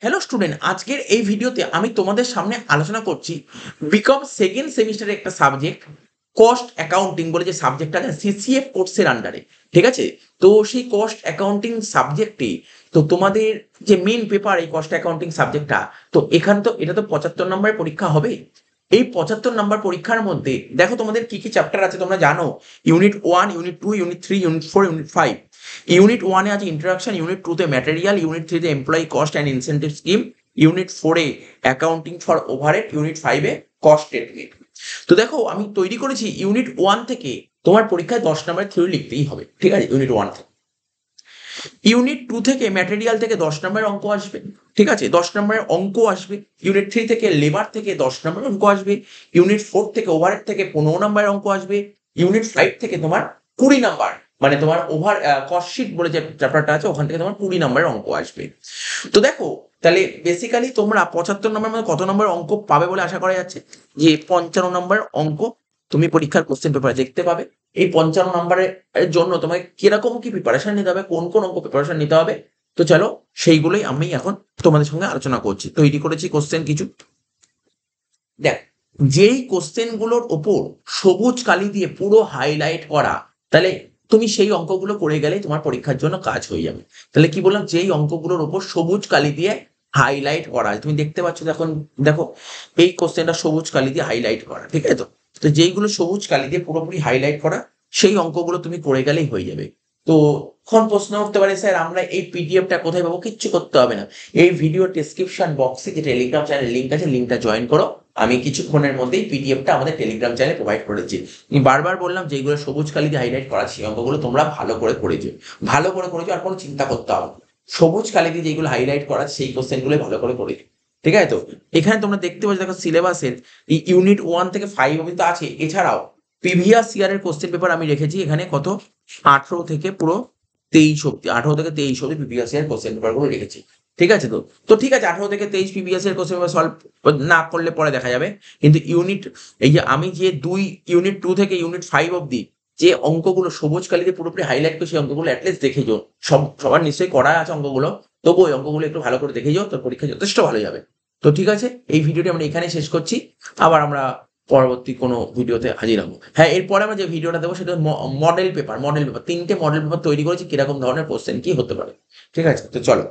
Hello student, আজকের এই ভিডিওতে আমি তোমাদের সামনে আলোচনা করছি বিকম সেকেন্ড সেমিস্টারের একটা সাবজেক্ট কস্ট অ্যাকাউন্টিং বলে যে সাবজেক্টটা আছে সিসিএফ কোর্সের আন্ডারে। ঠিক আছে, তো সেই কস্ট অ্যাকাউন্টিং সাবজেক্টে তো তোমাদের যে মেন পেপার এই কস্ট অ্যাকাউন্টিং সাবজেক্টটা, তো এখানে তো এটা তো 75 নম্বরের পরীক্ষা হবে। এই 75 নম্বর পরীক্ষার মধ্যে দেখো তোমাদের কি কি চ্যাপ্টার আছে তোমরা জানো। Unit 1, unit 2, unit 3, unit 4, unit 5। Unit 1 এ আছে ইন্ট্রোডাকশন, ইউনিট 2 তে ম্যাটেরিয়াল, ইউনিট 3 তে employee cost and incentive scheme, unit 4 A accounting for overhead, unit 5 A cost statement. তো দেখো আমি তৈরি করেছি ইউনিট 1 থেকে তোমার পরীক্ষায় 10 নম্বরের থিওরি লিখতেই হবে। ঠিক আছে, ইউনিট 1 থেকে। ইউনিট 2 থেকে ম্যাটেরিয়াল থেকে 10 নম্বরের অঙ্ক আসবে। ঠিক আছে, 10 নম্বরের অঙ্ক আসবে। ইউনিট 3 থেকে লেবার থেকে 10 নম্বরের অঙ্ক আসবে। ইউনিট 4 থেকে ওভারহেড থেকে 15 নম্বরের অঙ্ক আসবে। ইউনিট 5 থেকে তোমার 20 নাম্বার, মানে তোমার ওভার কস্ট শিট বলে যে চ্যাপ্টারটা আছে ওখান থেকে তোমার 20 নম্বরের অঙ্ক আসবে। তো দেখো তাহলে বেসিক্যালি তোমরা 75 নম্বরের মধ্যে কত নম্বর অঙ্ক পাবে বলে আশা করা যাচ্ছে? যে 55 নম্বর অঙ্ক তুমি পরীক্ষার কোশ্চেন পেপারে দেখতে পাবে। এই 55 নম্বরের জন্য তোমাকে কিরকম কি প্রিপারেশন নিতে হবে, কোন কোন অঙ্ক প্রিপারেশন নিতে হবে, তো চলো সেইগুলোই আমি এখন তোমাদের সঙ্গে আলোচনা করছি। তৈরি করেছি কোশ্চেন কিছু। দেখ, যেই কোশ্চেন গুলোর ওপর সবুজ কালি দিয়ে পুরো হাইলাইট করা, তাহলে তুমি সেই অঙ্কগুলো করে গেলে তোমার পরীক্ষার জন্য কাজ হয়ে যাবে। তাহলে কি বললাম, যেই অঙ্কগুলোর ওপর সবুজ কালি দিয়ে হাইলাইট করা, তুমি দেখতে পাচ্ছ এখন। দেখো এই কোশ্চেনটা সবুজ কালি দিয়ে হাইলাইট করা, ঠিক আছে। তো তো যেইগুলো সবুজ কালি দিয়ে পুরোপুরি হাইলাইট করা, সেই অঙ্কগুলো তুমি করে গেলেই হয়ে যাবে। তো এখন প্রশ্ন উঠতে পারে, স্যার আমরা এই পিডিএফটা কোথায় পাবো? কিচ্ছু করতে হবে না, এই ভিডিও ডেসক্রিপশন বক্সে যে টেলিগ্রাম চ্যানেল লিঙ্ক আছে, লিঙ্কটা জয়েন করো। আমি কিছুক্ষণের মধ্যেই পিডিএফটা আমাদের টেলিগ্রাম চ্যানেলে প্রোভাইড করেছি। আমি বারবার বললাম যেগুলো সবুজ কালি দিয়ে হাইলাইট করা সেই অঙ্কগুলো তোমরা ভালো করে করেছো, ভালো করে করেছো, আর কোনো চিন্তা করতে হবে না। সবুজ কালি দিয়ে যেগুলো হাইলাইট করা সেই কোশ্চেনগুলো ভালো করে করেছো। ঠিক আছে, তো এখানে তোমরা দেখতে পাচ্ছ, দেখো সিলেবাসের ইউনিট 1 থেকে 5 অবধি তো আছে। এছাড়াও প্রিভিয়াস ইয়ারের কোশ্চেন পেপার আমি রেখেছি এখানে কত, 18 থেকে পুরো 23 অব্দি, 18 থেকে 23 অব্দি প্রিভিয়াস ইয়ার কোশ্চেন পেপার গুলো রেখেছি। ঠিক আছে, তো তো ঠিক আছে, 18 থেকে 23 previous year question paper solve না করলে পরে দেখা যাবে। কিন্তু ইউনিট, এই যে আমি যে ইউনিট 2 থেকে ইউনিট 5 অব্দি যে অঙ্কগুলো সবুজ কালিতে পুরোপুরি হাইলাইট করে সেই অঙ্কগুলো অ্যাটলিস্ট দেখে যাও। সবার নিশ্চয়ই করা আছে অঙ্কগুলো, তবু ওই অঙ্কগুলো একটু ভালো করে দেখে যাও, তোর পরীক্ষা যথেষ্ট ভালো যাবে। তো ঠিক আছে, এই ভিডিওটি আমরা এখানে শেষ করছি। আবার আমরা পরবর্তী কোনো ভিডিওতে হাজির হবো। হ্যাঁ, এরপরে আমরা যে ভিডিওটা দেবো সেটা মডেল পেপার। 3টে মডেল পেপার তৈরি করেছি, কিরকম ধরনের কোশ্চেন কি হতে পারে। ঠিক আছে, তো চলো।